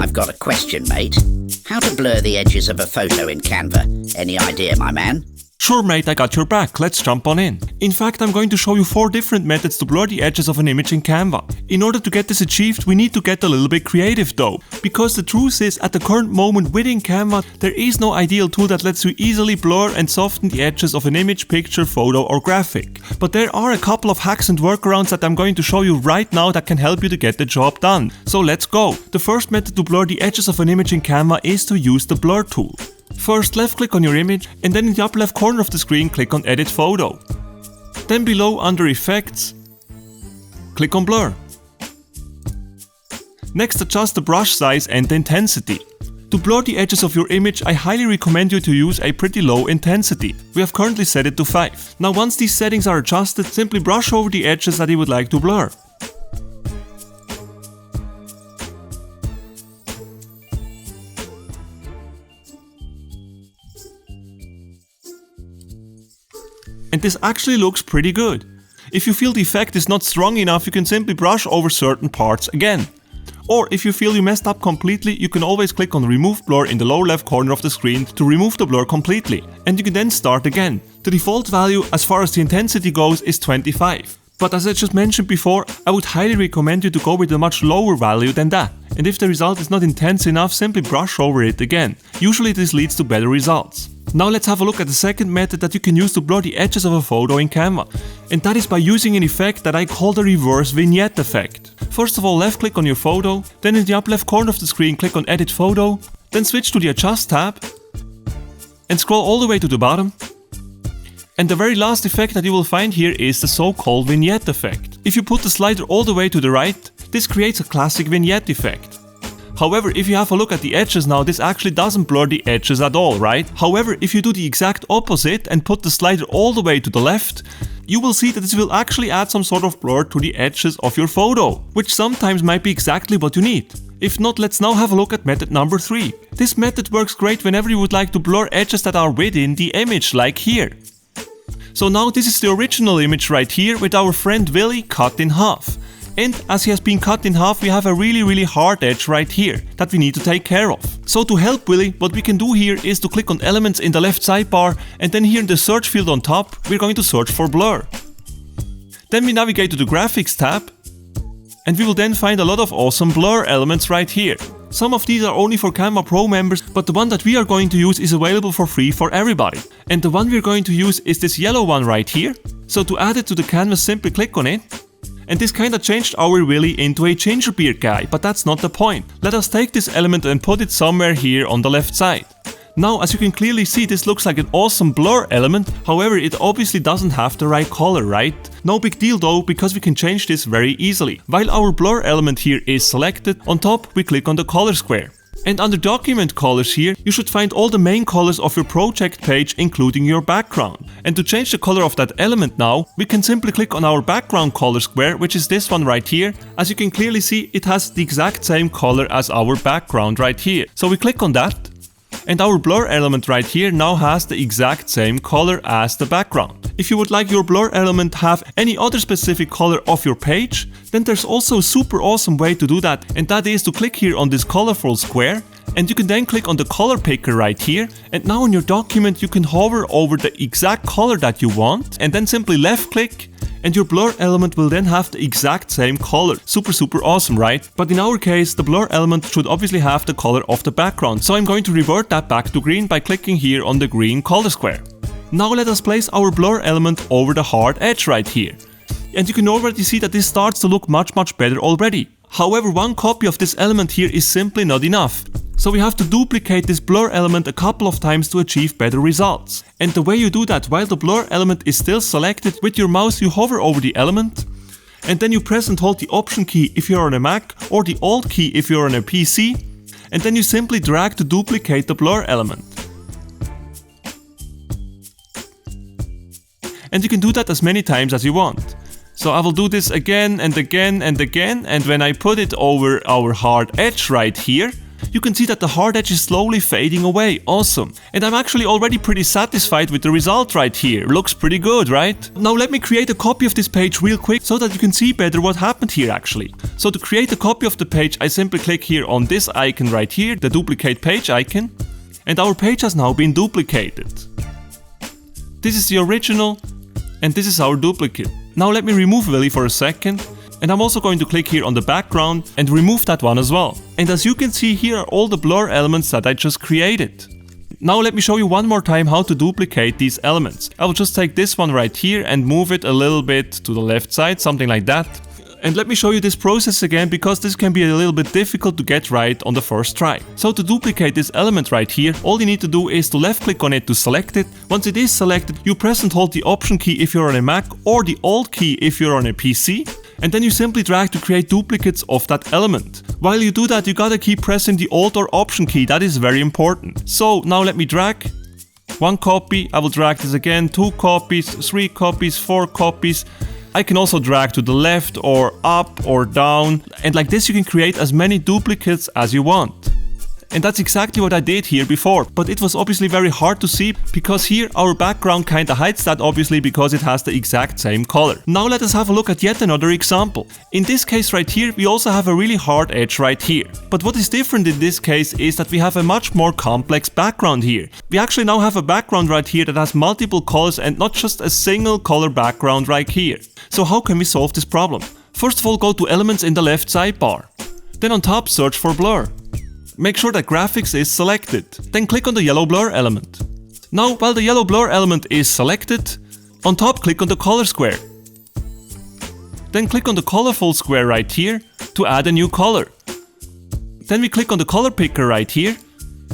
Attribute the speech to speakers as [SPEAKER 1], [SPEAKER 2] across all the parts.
[SPEAKER 1] I've got a question, mate. How to blur the edges of a photo in Canva? Any idea, my man?
[SPEAKER 2] Sure mate, I got your back, let's jump on in. In fact, I'm going to show you 4 different methods to blur the edges of an image in Canva. In order to get this achieved, we need to get a little bit creative though. Because the truth is, at the current moment within Canva, there is no ideal tool that lets you easily blur and soften the edges of an image, picture, photo or graphic. But there are a couple of hacks and workarounds that I'm going to show you right now that can help you to get the job done. So let's go. The first method to blur the edges of an image in Canva is to use the blur tool. First, left click on your image and then in the upper left corner of the screen click on Edit Photo. Then below under Effects, click on Blur. Next, adjust the brush size and the intensity. To blur the edges of your image, I highly recommend you to use a pretty low intensity. We have currently set it to 5. Now once these settings are adjusted, simply brush over the edges that you would like to blur. And this actually looks pretty good. If you feel the effect is not strong enough, you can simply brush over certain parts again. Or if you feel you messed up completely, you can always click on Remove Blur in the lower left corner of the screen to remove the blur completely. And you can then start again. The default value as far as the intensity goes is 25. But as I just mentioned before, I would highly recommend you to go with a much lower value than that. And if the result is not intense enough, simply brush over it again. Usually this leads to better results. Now let's have a look at the second method that you can use to blur the edges of a photo in Canva. And that is by using an effect that I call the reverse vignette effect. First of all, left click on your photo, then in the upper left corner of the screen click on Edit Photo, then switch to the Adjust tab and scroll all the way to the bottom. And the very last effect that you will find here is the so-called vignette effect. If you put the slider all the way to the right, this creates a classic vignette effect. However, if you have a look at the edges now, this actually doesn't blur the edges at all, right? However, if you do the exact opposite and put the slider all the way to the left, you will see that this will actually add some sort of blur to the edges of your photo, which sometimes might be exactly what you need. If not, let's now have a look at method number 3. This method works great whenever you would like to blur edges that are within the image, like here. So now this is the original image right here with our friend Willy cut in half. And as he has been cut in half, we have a really hard edge right here that we need to take care of. So to help Willy, what we can do here is to click on Elements in the left sidebar, and then here in the search field on top, we're going to search for Blur. Then we navigate to the Graphics tab, and we will then find a lot of awesome blur elements right here. Some of these are only for Canva Pro members, but the one that we are going to use is available for free for everybody. And the one we're going to use is this yellow one right here. So to add it to the canvas, simply click on it. And this kinda changed our Willy into a gingerbeard guy, but that's not the point. Let us take this element and put it somewhere here on the left side. Now, as you can clearly see, this looks like an awesome blur element, however it obviously doesn't have the right color, right? No big deal though, because we can change this very easily. While our blur element here is selected, on top we click on the color square. And under document colors here, you should find all the main colors of your project page, including your background. And to change the color of that element now, we can simply click on our background color square, which is this one right here. As you can clearly see, it has the exact same color as our background right here. So we click on that, and our blur element right here now has the exact same color as the background. If you would like your blur element to have any other specific color of your page, then there's also a super awesome way to do that, and that is to click here on this colorful square, and you can then click on the color picker right here, and now in your document you can hover over the exact color that you want, and then simply left click, and your blur element will then have the exact same color. Super awesome, right? But in our case, the blur element should obviously have the color of the background, so I'm going to revert that back to green by clicking here on the green color square. Now let us place our blur element over the hard edge right here. And you can already see that this starts to look much better already. However, one copy of this element here is simply not enough. So we have to duplicate this blur element a couple of times to achieve better results. And the way you do that, while the blur element is still selected, with your mouse you hover over the element, and then you press and hold the Option key if you're on a Mac, or the Alt key if you're on a PC, and then you simply drag to duplicate the blur element. And you can do that as many times as you want. So I will do this again and again and again, and when I put it over our hard edge right here, you can see that the hard edge is slowly fading away. Awesome. And I'm actually already pretty satisfied with the result right here. Looks pretty good, right? Now let me create a copy of this page real quick so that you can see better what happened here actually. So to create a copy of the page, I simply click here on this icon right here, the duplicate page icon, and our page has now been duplicated. This is the original, and this is our duplicate. Now let me remove Willy for a second, and I'm also going to click here on the background and remove that one as well. And as you can see, here are all the blur elements that I just created. Now let me show you one more time how to duplicate these elements. I will just take this one right here and move it a little bit to the left side, something like that. And let me show you this process again, because this can be a little bit difficult to get right on the first try. So to duplicate this element right here, all you need to do is to left click on it to select it. Once it is selected, you press and hold the Option key if you're on a Mac or the Alt key if you're on a PC. And then you simply drag to create duplicates of that element. While you do that, you gotta keep pressing the Alt or Option key, that is very important. So now let me drag. 1 copy, I will drag this again, 2 copies, 3 copies, 4 copies. I can also drag to the left or up or down, and like this you can create as many duplicates as you want. And that's exactly what I did here before, but it was obviously very hard to see because here our background kinda hides that, obviously, because it has the exact same color. Now let us have a look at yet another example. In this case right here, we also have a really hard edge right here. But what is different in this case is that we have a much more complex background here. We actually now have a background right here that has multiple colors and not just a single color background right here. So how can we solve this problem? First of all, go to Elements in the left sidebar. Then on top, search for Blur. Make sure that Graphics is selected. Then click on the yellow blur element. Now, while the yellow blur element is selected, on top click on the color square. Then click on the colorful square right here to add a new color. Then we click on the color picker right here,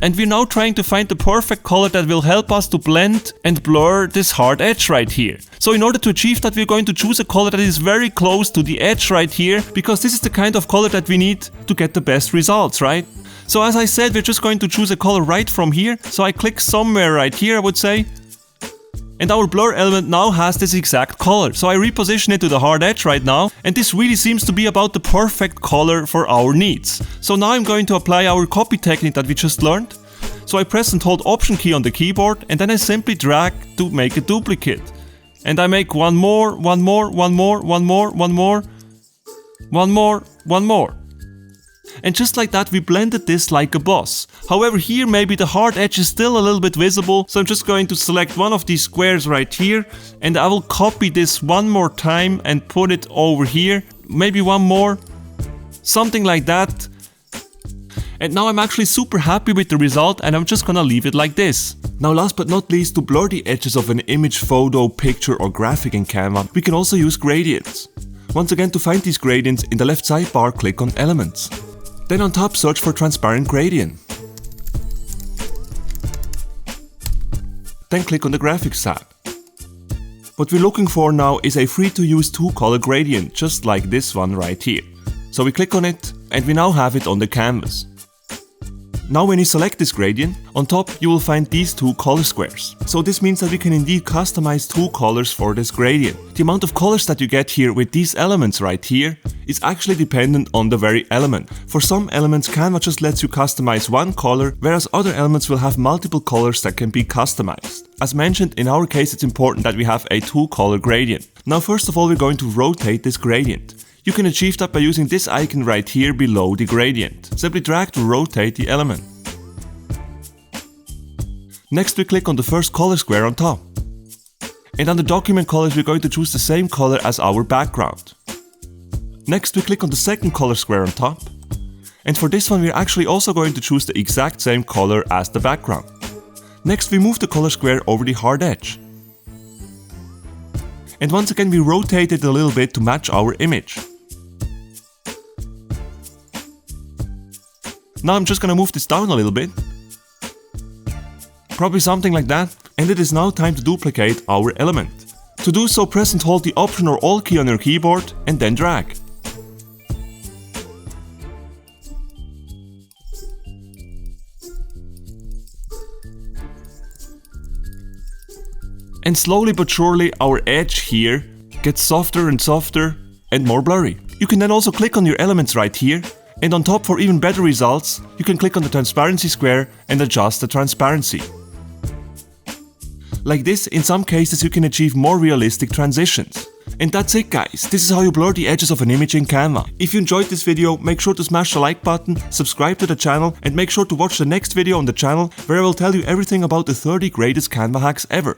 [SPEAKER 2] and we're now trying to find the perfect color that will help us to blend and blur this hard edge right here. So in order to achieve that, we're going to choose a color that is very close to the edge right here, because this is the kind of color that we need to get the best results, right? So as I said, we're just going to choose a color right from here. So I click somewhere right here, I would say. And our blur element now has this exact color. So I reposition it to the hard edge right now. And this really seems to be about the perfect color for our needs. So now I'm going to apply our copy technique that we just learned. So I press and hold Option key on the keyboard, and then I simply drag to make a duplicate. And I make one more, one more, one more, one more, one more, one more, one more. And just like that, we blended this like a boss. However, here maybe the hard edge is still a little bit visible, so I'm just going to select one of these squares right here, and I will copy this one more time and put it over here. Maybe one more, something like that. And now I'm actually super happy with the result, and I'm just gonna leave it like this. Now last but not least, to blur the edges of an image, photo, picture or graphic in Canva, we can also use gradients. Once again, to find these gradients, in the left sidebar click on Elements. Then on top, search for Transparent Gradient. Then click on the Graphics tab. What we're looking for now is a free-to-use 2-color gradient, just like this one right here. So we click on it, and we now have it on the canvas. Now when you select this gradient, on top you will find these 2 color squares. So this means that we can indeed customize 2 colors for this gradient. The amount of colors that you get here with these elements right here is actually dependent on the very element. For some elements, Canva just lets you customize 1 color, whereas other elements will have multiple colors that can be customized. As mentioned, in our case it's important that we have a 2-color gradient. Now first of all, we're going to rotate this gradient. You can achieve that by using this icon right here below the gradient. Simply drag to rotate the element. Next we click on the first color square on top. And on the document colors we're going to choose the same color as our background. Next we click on the second color square on top. And for this one we're actually also going to choose the exact same color as the background. Next we move the color square over the hard edge. And once again we rotate it a little bit to match our image. Now I'm just gonna move this down a little bit. Probably something like that. And it is now time to duplicate our element. To do so, press and hold the Option or Alt key on your keyboard and then drag. And slowly but surely our edge here gets softer and softer and more blurry. You can then also click on your elements right here And on top, for even better results, you can click on the transparency square and adjust the transparency. Like this, in some cases you can achieve more realistic transitions. And that's it guys, this is how you blur the edges of an image in Canva. If you enjoyed this video, make sure to smash the like button, subscribe to the channel, and make sure to watch the next video on the channel where I will tell you everything about the 30 greatest Canva hacks ever.